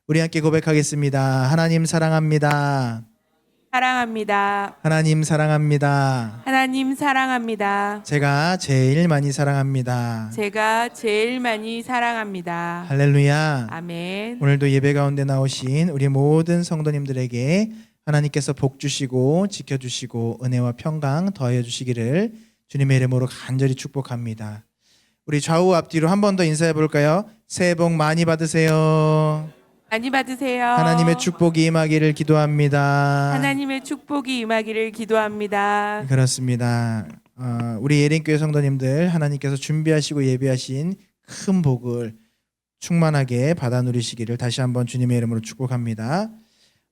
우리 함께 고백하겠습니다. 하나님 사랑합니다. 사랑합니다. 하나님 사랑합니다. 하나님 사랑합니다. 제가 제일 많이 사랑합니다. 제가 제일 많이 사랑합니다. 할렐루야. 아멘. 오늘도 예배 가운데 나오신 우리 모든 성도님들에게 하나님께서 복 주시고 지켜주시고 은혜와 평강 더하여 주시기를 주님의 이름으로 간절히 축복합니다. 우리 좌우 앞뒤로 한 번 더 인사해 볼까요? 새해 복 많이 받으세요. 많이 받으세요. 하나님의 축복이 임하기를 기도합니다. 하나님의 축복이 임하기를 기도합니다. 그렇습니다. 우리 예린교회 성도님들 하나님께서 준비하시고 예비하신 큰 복을 충만하게 받아 누리시기를 다시 한번 주님의 이름으로 축복합니다.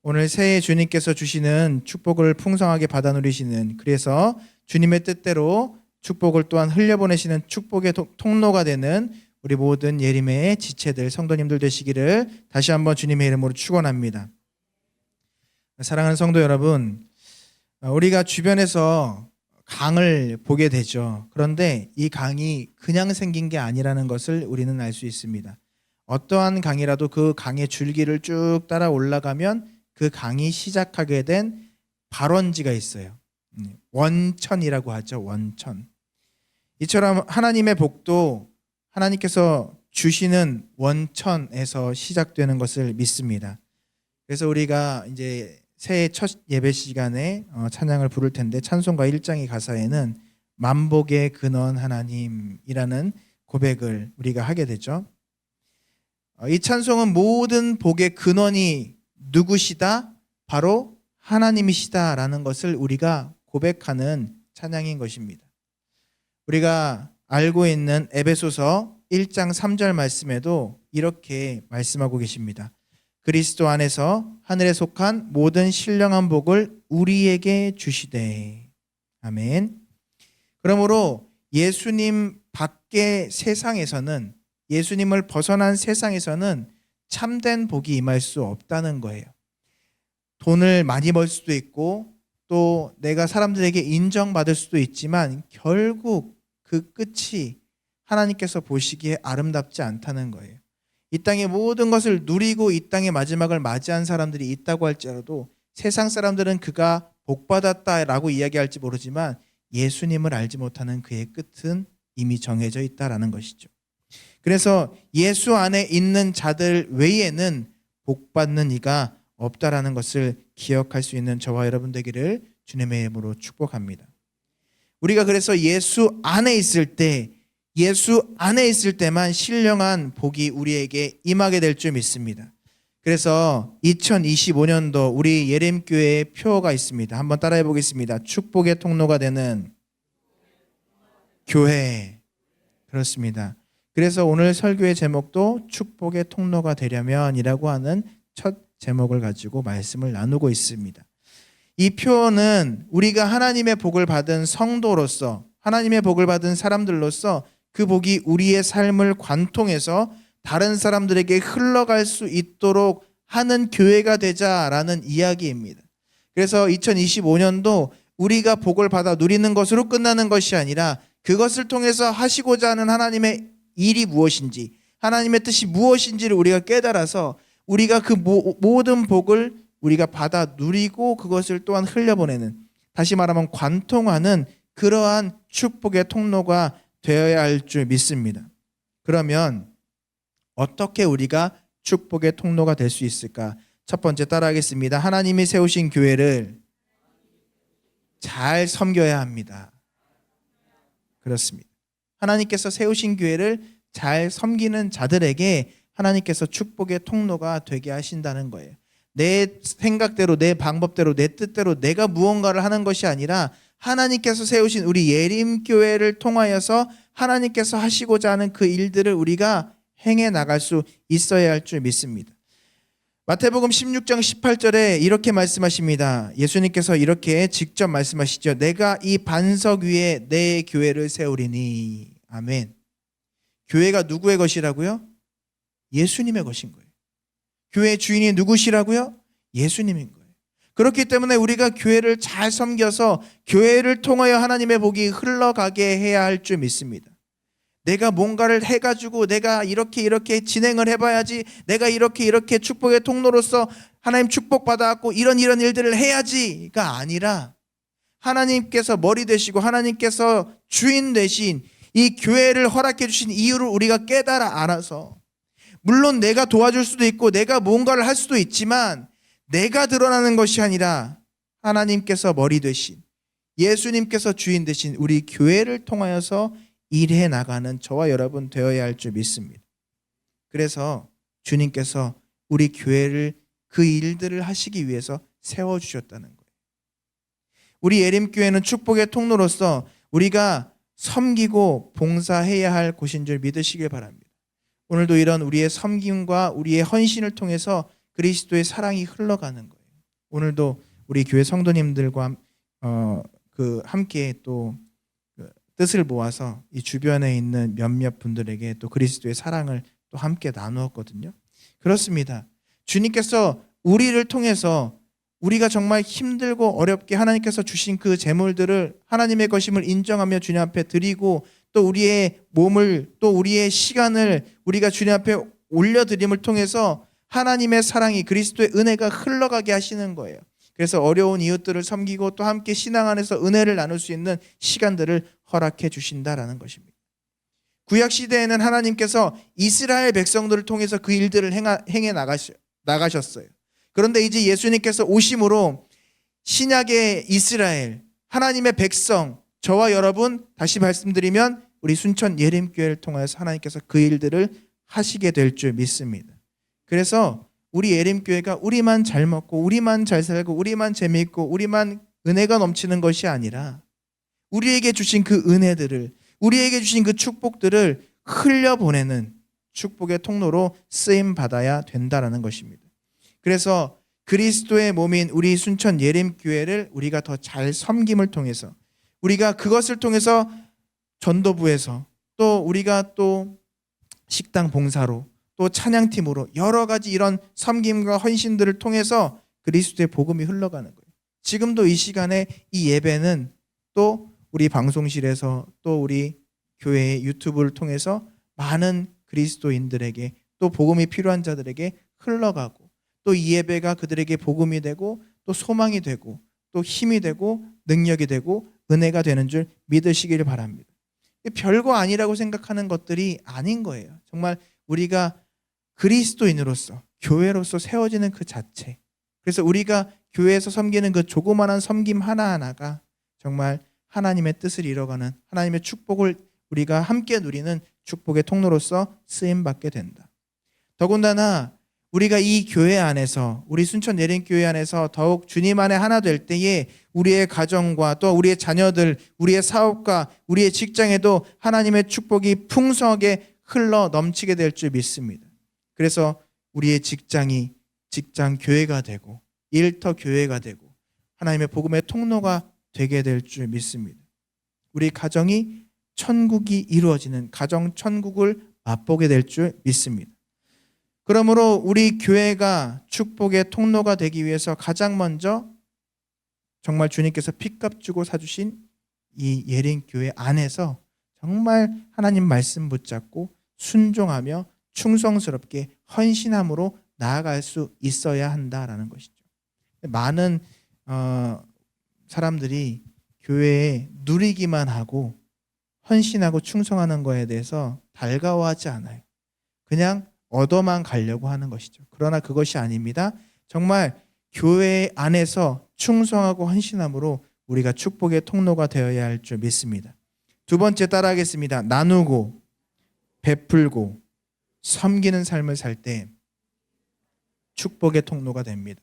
오늘 새해 주님께서 주시는 축복을 풍성하게 받아 누리시는, 그래서 주님의 뜻대로 축복을 또한 흘려보내시는 축복의 통로가 되는 우리 모든 예림의 지체들 성도님들 되시기를 다시 한번 주님의 이름으로 축원합니다. 사랑하는 성도 여러분, 우리가 주변에서 강을 보게 되죠. 그런데 이 강이 그냥 생긴 게 아니라는 것을 우리는 알 수 있습니다. 어떠한 강이라도 그 강의 줄기를 쭉 따라 올라가면 그 강이 시작하게 된 발원지가 있어요. 원천이라고 하죠. 원천. 이처럼 하나님의 복도 하나님께서 주시는 원천에서 시작되는 것을 믿습니다. 그래서 우리가 이제 새해 첫 예배 시간에 찬양을 부를 텐데, 찬송가 1장의 가사에는 만복의 근원 하나님이라는 고백을 우리가 하게 되죠. 이 찬송은 모든 복의 근원이 누구시다? 바로 하나님이시다라는 것을 우리가 고백하는 찬양인 것입니다. 우리가 알고 있는 에베소서 1장 3절 말씀에도 이렇게 말씀하고 계십니다. 그리스도 안에서 하늘에 속한 모든 신령한 복을 우리에게 주시되. 아멘. 그러므로 예수님 밖의 세상에서는, 예수님을 벗어난 세상에서는 참된 복이 임할 수 없다는 거예요. 돈을 많이 벌 수도 있고 또 내가 사람들에게 인정받을 수도 있지만 결국 그 끝이 하나님께서 보시기에 아름답지 않다는 거예요. 이 땅의 모든 것을 누리고 이 땅의 마지막을 맞이한 사람들이 있다고 할지라도 세상 사람들은 그가 복받았다라고 이야기할지 모르지만 예수님을 알지 못하는 그의 끝은 이미 정해져 있다라는 것이죠. 그래서 예수 안에 있는 자들 외에는 복받는 이가 없다라는 것을 기억할 수 있는 저와 여러분 되기를 주님의 이름으로 축복합니다. 우리가 그래서 예수 안에 있을 때만 신령한 복이 우리에게 임하게 될 줄 믿습니다. 그래서 2025년도 우리 예림교회의 표어가 있습니다. 한번 따라해 보겠습니다. 축복의 통로가 되는 교회. 그렇습니다. 그래서 오늘 설교의 제목도 축복의 통로가 되려면이라고 하는 첫 제목을 가지고 말씀을 나누고 있습니다. 이 표현은 우리가 하나님의 복을 받은 성도로서, 하나님의 복을 받은 사람들로서 그 복이 우리의 삶을 관통해서 다른 사람들에게 흘러갈 수 있도록 하는 교회가 되자라는 이야기입니다. 그래서 2025년도 우리가 복을 받아 누리는 것으로 끝나는 것이 아니라 그것을 통해서 하시고자 하는 하나님의 일이 무엇인지, 하나님의 뜻이 무엇인지를 우리가 깨달아서 우리가 그 모든 복을 우리가 받아 누리고 그것을 또한 흘려보내는, 다시 말하면 관통하는 그러한 축복의 통로가 되어야 할 줄 믿습니다. 그러면 어떻게 우리가 축복의 통로가 될 수 있을까? 첫 번째 따라하겠습니다. 하나님이 세우신 교회를 잘 섬겨야 합니다. 그렇습니다. 하나님께서 세우신 교회를 잘 섬기는 자들에게 하나님께서 축복의 통로가 되게 하신다는 거예요. 내 생각대로, 내 방법대로, 내 뜻대로 내가 무언가를 하는 것이 아니라 하나님께서 세우신 우리 예림교회를 통하여서 하나님께서 하시고자 하는 그 일들을 우리가 행해 나갈 수 있어야 할 줄 믿습니다. 마태복음 16장 18절에 이렇게 말씀하십니다. 예수님께서 이렇게 직접 말씀하시죠. 내가 이 반석 위에 내 교회를 세우리니. 아멘. 교회가 누구의 것이라고요? 예수님의 것인 거예요. 교회의 주인이 누구시라고요? 예수님인 거예요. 그렇기 때문에 우리가 교회를 잘 섬겨서 교회를 통하여 하나님의 복이 흘러가게 해야 할 줄 믿습니다. 내가 뭔가를 해가지고 내가 이렇게 진행을 해봐야지, 내가 이렇게 축복의 통로로서 하나님 축복받아갖고 이런 일들을 해야지가 아니라 하나님께서 머리 되시고 하나님께서 주인 되신 이 교회를 허락해 주신 이유를 우리가 깨달아 알아서, 물론 내가 도와줄 수도 있고 내가 뭔가를 할 수도 있지만 내가 드러나는 것이 아니라 하나님께서 머리 되신, 예수님께서 주인 되신 우리 교회를 통하여서 일해 나가는 저와 여러분 되어야 할 줄 믿습니다. 그래서 주님께서 우리 교회를 그 일들을 하시기 위해서 세워주셨다는 거예요. 우리 예림교회는 축복의 통로로서 우리가 섬기고 봉사해야 할 곳인 줄 믿으시길 바랍니다. 오늘도 이런 우리의 섬김과 우리의 헌신을 통해서 그리스도의 사랑이 흘러가는 거예요. 오늘도 우리 교회 성도님들과 함께 또 뜻을 모아서 이 주변에 있는 몇몇 분들에게 또 그리스도의 사랑을 또 함께 나누었거든요. 그렇습니다. 주님께서 우리를 통해서 우리가 정말 힘들고 어렵게 하나님께서 주신 그 재물들을 하나님의 것임을 인정하며 주님 앞에 드리고, 또 우리의 몸을, 또 우리의 시간을 우리가 주님 앞에 올려드림을 통해서 하나님의 사랑이, 그리스도의 은혜가 흘러가게 하시는 거예요. 그래서 어려운 이웃들을 섬기고 또 함께 신앙 안에서 은혜를 나눌 수 있는 시간들을 허락해 주신다라는 것입니다. 구약 시대에는 하나님께서 이스라엘 백성들을 통해서 그 일들을 행해 나가셨어요. 그런데 이제 예수님께서 오심으로 신약의 이스라엘, 하나님의 백성, 저와 여러분, 다시 말씀드리면 우리 순천 예림교회를 통해서 하나님께서 그 일들을 하시게 될 줄 믿습니다. 그래서 우리 예림교회가 우리만 잘 먹고 우리만 잘 살고 우리만 재미있고 우리만 은혜가 넘치는 것이 아니라 우리에게 주신 그 은혜들을, 우리에게 주신 그 축복들을 흘려보내는 축복의 통로로 쓰임받아야 된다는 것입니다. 그래서 그리스도의 몸인 우리 순천 예림교회를 우리가 더 잘 섬김을 통해서, 우리가 그것을 통해서 전도부에서 또 우리가 또 식당 봉사로 또 찬양팀으로 여러 가지 이런 섬김과 헌신들을 통해서 그리스도의 복음이 흘러가는 거예요. 지금도 이 시간에 이 예배는 또 우리 방송실에서 또 우리 교회의 유튜브를 통해서 많은 그리스도인들에게 또 복음이 필요한 자들에게 흘러가고, 또 이 예배가 그들에게 복음이 되고 또 소망이 되고 또 힘이 되고 능력이 되고 은혜가 되는 줄 믿으시기를 바랍니다. 별거 아니라고 생각하는 것들이 아닌 거예요. 정말 우리가 그리스도인으로서 교회로서 세워지는 그 자체, 그래서 우리가 교회에서 섬기는 그 조그마한 섬김 하나하나가 정말 하나님의 뜻을 이뤄가는, 하나님의 축복을 우리가 함께 누리는 축복의 통로로서 쓰임받게 된다. 더군다나 우리가 이 교회 안에서, 우리 순천 예림교회 안에서 더욱 주님 안에 하나 될 때에 우리의 가정과 또 우리의 자녀들, 우리의 사업과 우리의 직장에도 하나님의 축복이 풍성하게 흘러 넘치게 될 줄 믿습니다. 그래서 우리의 직장이 직장 교회가 되고 일터 교회가 되고 하나님의 복음의 통로가 되게 될 줄 믿습니다. 우리 가정이 천국이 이루어지는 가정 천국을 맛보게 될 줄 믿습니다. 그러므로 우리 교회가 축복의 통로가 되기 위해서 가장 먼저 정말 주님께서 핏값 주고 사주신 이 예림교회 안에서 정말 하나님 말씀 붙잡고 순종하며 충성스럽게 헌신함으로 나아갈 수 있어야 한다라는 것이죠. 많은 사람들이 교회에 누리기만 하고 헌신하고 충성하는 거에 대해서 달가워하지 않아요. 그냥 얻어만 가려고 하는 것이죠. 그러나 그것이 아닙니다. 정말 교회 안에서 충성하고 헌신함으로 우리가 축복의 통로가 되어야 할 줄 믿습니다. 두 번째 따라하겠습니다. 나누고 베풀고 섬기는 삶을 살 때 축복의 통로가 됩니다.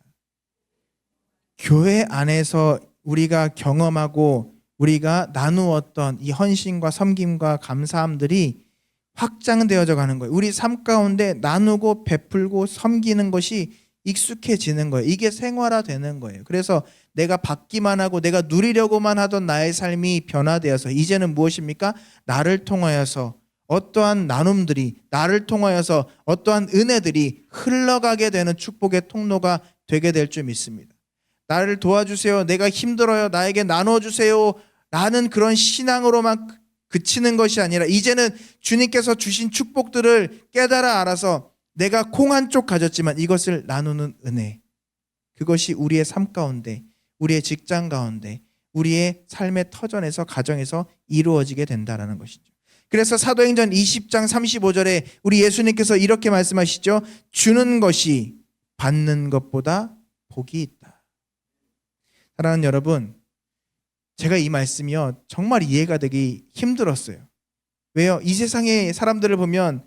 교회 안에서 우리가 경험하고 우리가 나누었던 이 헌신과 섬김과 감사함들이 확장되어져 가는 거예요. 우리 삶 가운데 나누고 베풀고 섬기는 것이 익숙해지는 거예요. 이게 생활화되는 거예요. 그래서 내가 받기만 하고 내가 누리려고만 하던 나의 삶이 변화되어서 이제는 무엇입니까? 나를 통하여서 어떠한 나눔들이, 나를 통하여서 어떠한 은혜들이 흘러가게 되는 축복의 통로가 되게 될 줄 믿습니다. 나를 도와주세요, 내가 힘들어요, 나에게 나눠주세요 라는 그런 신앙으로만 그치는 것이 아니라 이제는 주님께서 주신 축복들을 깨달아 알아서 내가 콩 한 쪽 가졌지만 이것을 나누는 은혜, 그것이 우리의 삶 가운데, 우리의 직장 가운데, 우리의 삶의 터전에서, 가정에서 이루어지게 된다는 것이죠. 그래서 사도행전 20장 35절에 우리 예수님께서 이렇게 말씀하시죠. 주는 것이 받는 것보다 복이 있다. 사랑하는 여러분, 제가 이 말씀이요 정말 이해가 되기 힘들었어요. 왜요? 이 세상의 사람들을 보면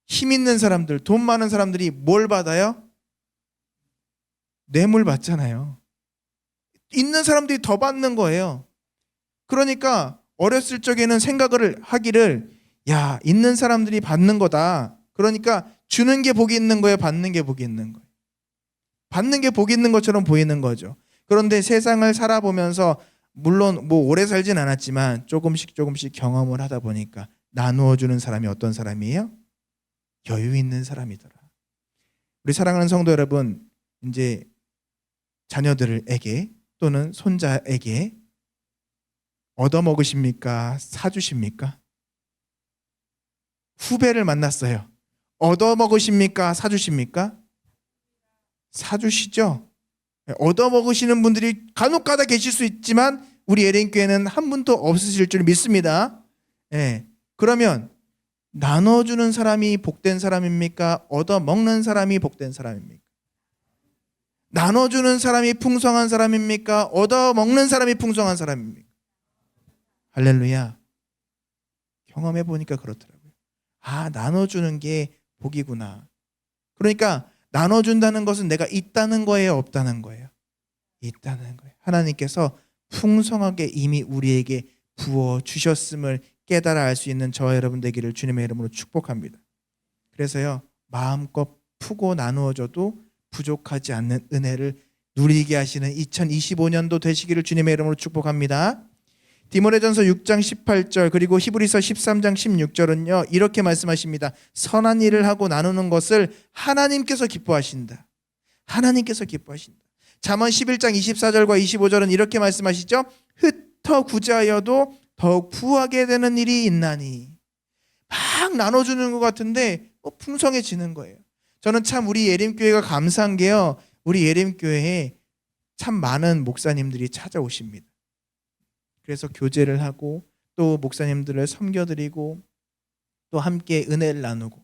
힘 있는 사람들, 돈 많은 사람들이 뭘 받아요? 뇌물 받잖아요. 있는 사람들이 더 받는 거예요. 그러니까 어렸을 적에는 생각을 하기를, 야, 있는 사람들이 받는 거다. 그러니까 주는 게 복이 있는 거예요, 받는 게 복이 있는 거예요. 받는 게 복이 있는 것처럼 보이는 거죠. 그런데 세상을 살아보면서 물론 뭐 오래 살진 않았지만 조금씩 경험을 하다 보니까 나누어 주는 사람이 어떤 사람이에요? 여유 있는 사람이더라. 우리 사랑하는 성도 여러분, 이제 자녀들에게 또는 손자에게 얻어먹으십니까? 사주십니까? 후배를 만났어요. 얻어먹으십니까? 사주십니까? 사주시죠. 얻어먹으시는 분들이 간혹가다 계실 수 있지만 우리 예린교회는 한 분도 없으실 줄 믿습니다. 그러면 나눠주는 사람이 복된 사람입니까? 얻어먹는 사람이 복된 사람입니까? 나눠주는 사람이 풍성한 사람입니까? 얻어먹는 사람이 풍성한 사람입니까? 할렐루야. 경험해 보니까 그렇더라고요. 아, 나눠주는 게 복이구나. 그러니까 나눠준다는 것은 내가 있다는 거예요, 없다는 거예요? 있다는 거예요. 하나님께서 풍성하게 이미 우리에게 부어주셨음을 깨달아 알 수 있는 저와 여러분 되기를 주님의 이름으로 축복합니다. 그래서요, 마음껏 푸고 나누어줘도 부족하지 않는 은혜를 누리게 하시는 2025년도 되시기를 주님의 이름으로 축복합니다. 디모데전서 6장 18절 그리고 히브리서 13장 16절은요 이렇게 말씀하십니다. 선한 일을 하고 나누는 것을 하나님께서 기뻐하신다. 하나님께서 기뻐하신다. 잠언 11장 24절과 25절은 이렇게 말씀하시죠. 흩어 구제하여도 더욱 부하게 되는 일이 있나니. 막 나눠주는 것 같은데 풍성해지는 거예요. 저는 참 우리 예림교회가 감사한 게요, 우리 예림교회에 참 많은 목사님들이 찾아오십니다. 그래서 교제를 하고 또 목사님들을 섬겨드리고 또 함께 은혜를 나누고.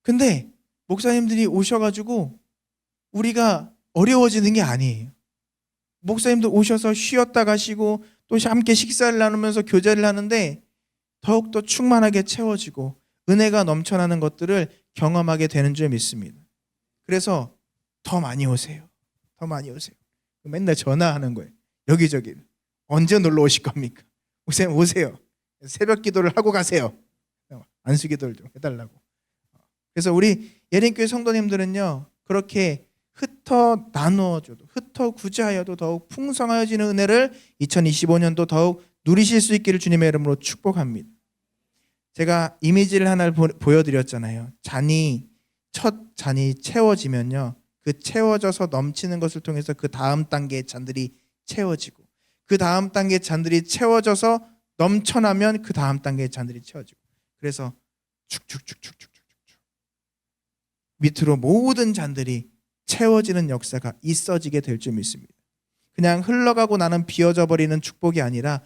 근데 목사님들이 오셔가지고 우리가 어려워지는 게 아니에요. 목사님들 오셔서 쉬었다 가시고 또 함께 식사를 나누면서 교제를 하는데 더욱더 충만하게 채워지고 은혜가 넘쳐나는 것들을 경험하게 되는 줄 믿습니다. 그래서 더 많이 오세요. 더 많이 오세요. 맨날 전화하는 거예요. 여기저기. 언제 놀러 오실 겁니까? 목사님 오세요. 새벽 기도를 하고 가세요. 안수 기도를 좀 해달라고. 그래서 우리 예린교회 성도님들은요, 그렇게 흩어 나누어줘도, 흩어 구제하여도 더욱 풍성하여지는 은혜를 2025년도 더욱 누리실 수 있기를 주님의 이름으로 축복합니다. 제가 이미지를 하나를 보여드렸잖아요. 첫 잔이 채워지면요, 그 채워져서 넘치는 것을 통해서 그 다음 단계의 잔들이 채워지고, 그 다음 단계의 잔들이 채워져서 넘쳐나면 그 다음 단계의 잔들이 채워지고, 그래서 축축축축축축축 밑으로 모든 잔들이 채워지는 역사가 있어지게 될 줄 믿습니다. 그냥 흘러가고 나는 비어져 버리는 축복이 아니라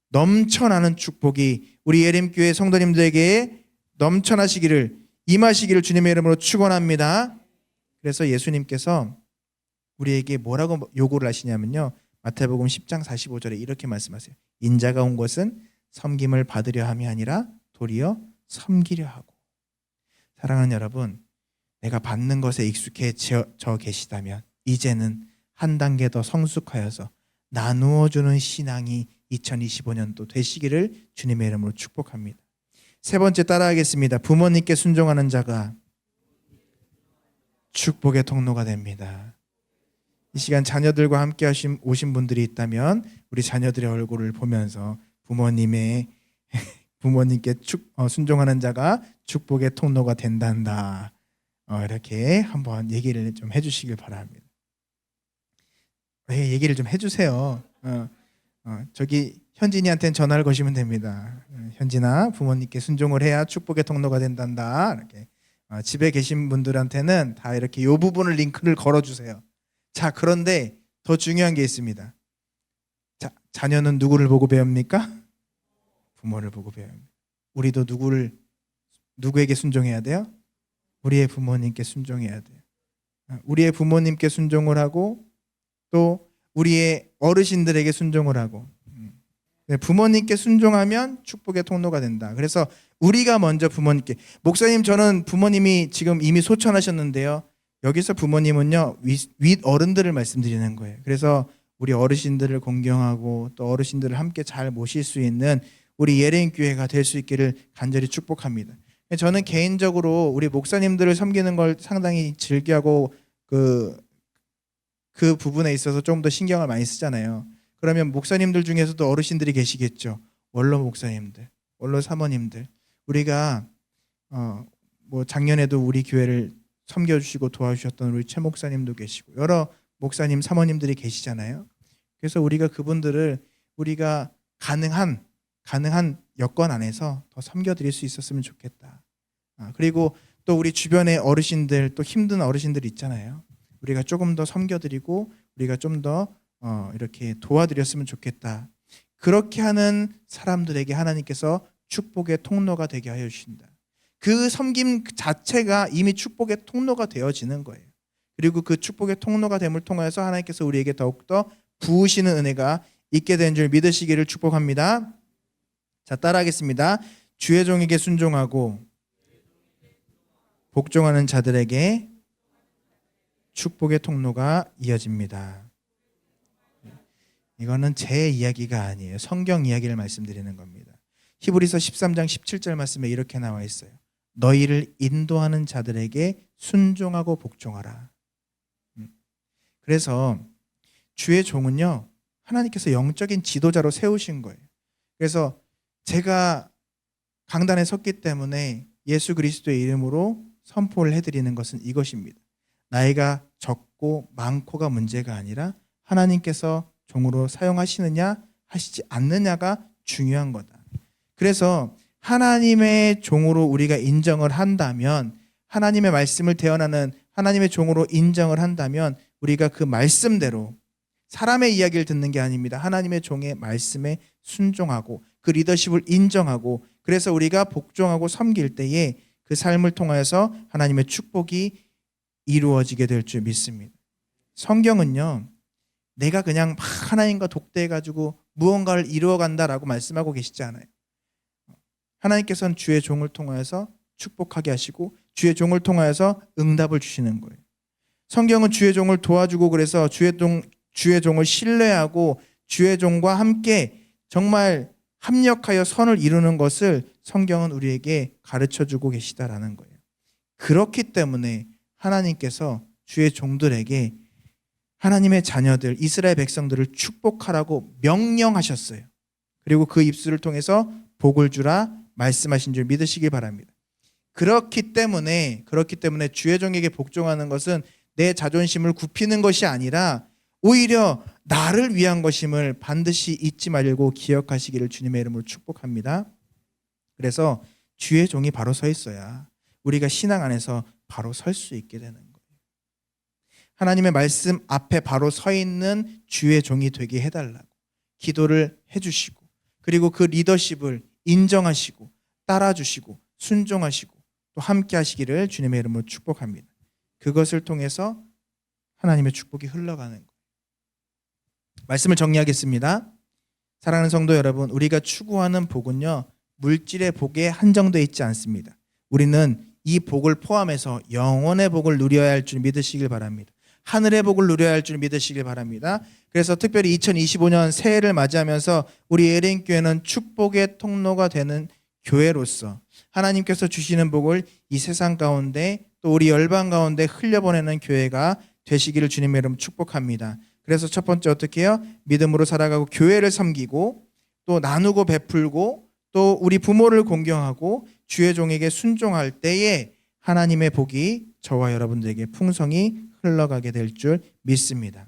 넘쳐나는 축복이 우리 예림교회 성도님들에게 넘쳐나시기를, 임하시기를 주님의 이름으로 축원합니다. 그래서 예수님께서 우리에게 뭐라고 요구를 하시냐면요, 마태복음 10장 45절에 이렇게 말씀하세요. 인자가 온 것은 섬김을 받으려 함이 아니라 도리어 섬기려 하고. 사랑하는 여러분, 내가 받는 것에 익숙해져 계시다면 이제는 한 단계 더 성숙하여서 나누어주는 신앙이 2025년도 되시기를 주님의 이름으로 축복합니다. 세 번째 따라하겠습니다. 부모님께 순종하는 자가 축복의 통로가 됩니다. 이 시간 자녀들과 함께 오신 분들이 있다면 우리 자녀들의 얼굴을 보면서 부모님께 순종하는 자가 축복의 통로가 된단다. 이렇게 한번 얘기를 좀 해주시길 바랍니다. 얘기를 좀 해주세요. 저기 현진이한테는 전화를 거시면 됩니다. 현진아, 부모님께 순종을 해야 축복의 통로가 된단다. 이렇게 집에 계신 분들한테는 다 이렇게 이 부분을 링크를 걸어주세요. 자, 그런데 더 중요한 게 있습니다. 자, 자녀는 누구를 보고 배웁니까? 부모를 보고 배웁니다. 우리도 누구에게 순종해야 돼요? 우리의 부모님께 순종해야 돼요. 우리의 부모님께 순종을 하고 또 우리의 어르신들에게 순종을 하고 부모님께 순종하면 축복의 통로가 된다. 그래서 우리가 먼저 부모님께 목사님 저는 부모님이 지금 이미 소천하셨는데요. 여기서 부모님은요 윗 어른들을 말씀드리는 거예요. 그래서 우리 어르신들을 공경하고 또 어르신들을 함께 잘 모실 수 있는 우리 예레인 교회가 될 수 있기를 간절히 축복합니다. 저는 개인적으로 우리 목사님들을 섬기는 걸 상당히 즐겨하고 그 부분에 있어서 좀 더 신경을 많이 쓰잖아요. 그러면 목사님들 중에서도 어르신들이 계시겠죠. 원로 목사님들, 원로 사모님들. 우리가 뭐 작년에도 우리 교회를 섬겨주시고 도와주셨던 우리 최 목사님도 계시고 여러 목사님, 사모님들이 계시잖아요. 그래서 우리가 그분들을 우리가 가능한 여건 안에서 더 섬겨드릴 수 있었으면 좋겠다. 그리고 또 우리 주변의 어르신들, 또 힘든 어르신들 있잖아요. 우리가 조금 더 섬겨드리고 우리가 좀 더 이렇게 도와드렸으면 좋겠다. 그렇게 하는 사람들에게 하나님께서 축복의 통로가 되게 하여 주신다. 그 섬김 자체가 이미 축복의 통로가 되어지는 거예요. 그리고 그 축복의 통로가 됨을 통해서 하나님께서 우리에게 더욱더 부으시는 은혜가 있게 된 줄 믿으시기를 축복합니다. 자, 따라하겠습니다. 주의 종에게 순종하고 복종하는 자들에게 축복의 통로가 이어집니다. 이거는 제 이야기가 아니에요. 성경 이야기를 말씀드리는 겁니다. 히브리서 13장 17절 말씀에 이렇게 나와 있어요. 너희를 인도하는 자들에게 순종하고 복종하라. 그래서 주의 종은요, 하나님께서 영적인 지도자로 세우신 거예요. 그래서 제가 강단에 섰기 때문에 예수 그리스도의 이름으로 선포를 해드리는 것은 이것입니다. 나이가 적고 많고가 문제가 아니라 하나님께서 종으로 사용하시느냐 하시지 않느냐가 중요한 거다. 그래서 하나님의 종으로 우리가 인정을 한다면, 하나님의 말씀을 대언하는 하나님의 종으로 인정을 한다면 우리가 그 말씀대로 사람의 이야기를 듣는 게 아닙니다. 하나님의 종의 말씀에 순종하고 그 리더십을 인정하고 그래서 우리가 복종하고 섬길 때에 그 삶을 통하여서 하나님의 축복이 이루어지게 될 줄 믿습니다. 성경은요, 내가 그냥 막 하나님과 독대해가지고 무언가를 이루어간다라고 말씀하고 계시지 않아요. 하나님께서는 주의 종을 통하여서 축복하게 하시고 주의 종을 통하여서 응답을 주시는 거예요. 성경은 주의 종을 도와주고 그래서 주의 종을 신뢰하고 주의 종과 함께 정말 합력하여 선을 이루는 것을 성경은 우리에게 가르쳐주고 계시다라는 거예요. 그렇기 때문에 하나님께서 주의 종들에게 하나님의 자녀들, 이스라엘 백성들을 축복하라고 명령하셨어요. 그리고 그 입술을 통해서 복을 주라 말씀하신 줄 믿으시길 바랍니다. 그렇기 때문에 주의 종에게 복종하는 것은 내 자존심을 굽히는 것이 아니라 오히려 나를 위한 것임을 반드시 잊지 말고 기억하시기를 주님의 이름으로 축복합니다. 그래서 주의 종이 바로 서 있어야 우리가 신앙 안에서 바로 설 수 있게 되는 거예요. 하나님의 말씀 앞에 바로 서 있는 주의 종이 되게 해달라고 기도를 해주시고 그리고 그 리더십을 인정하시고 따라주시고 순종하시고 또 함께 하시기를 주님의 이름으로 축복합니다. 그것을 통해서 하나님의 축복이 흘러가는 거예요. 말씀을 정리하겠습니다. 사랑하는 성도 여러분, 우리가 추구하는 복은요, 물질의 복에 한정되어 있지 않습니다. 우리는 이 복을 포함해서 영원의 복을 누려야 할 줄 믿으시길 바랍니다. 하늘의 복을 누려야 할 줄 믿으시길 바랍니다. 그래서 특별히 2025년 새해를 맞이하면서 우리 예레인교회는 축복의 통로가 되는 교회로서 하나님께서 주시는 복을 이 세상 가운데 또 우리 열방 가운데 흘려보내는 교회가 되시기를 주님의 이름으로 축복합니다. 그래서 첫 번째 어떻게 해요? 믿음으로 살아가고 교회를 섬기고 또 나누고 베풀고 또 우리 부모를 공경하고 주의 종에게 순종할 때에 하나님의 복이 저와 여러분들에게 풍성히 흘러가게 될 줄 믿습니다.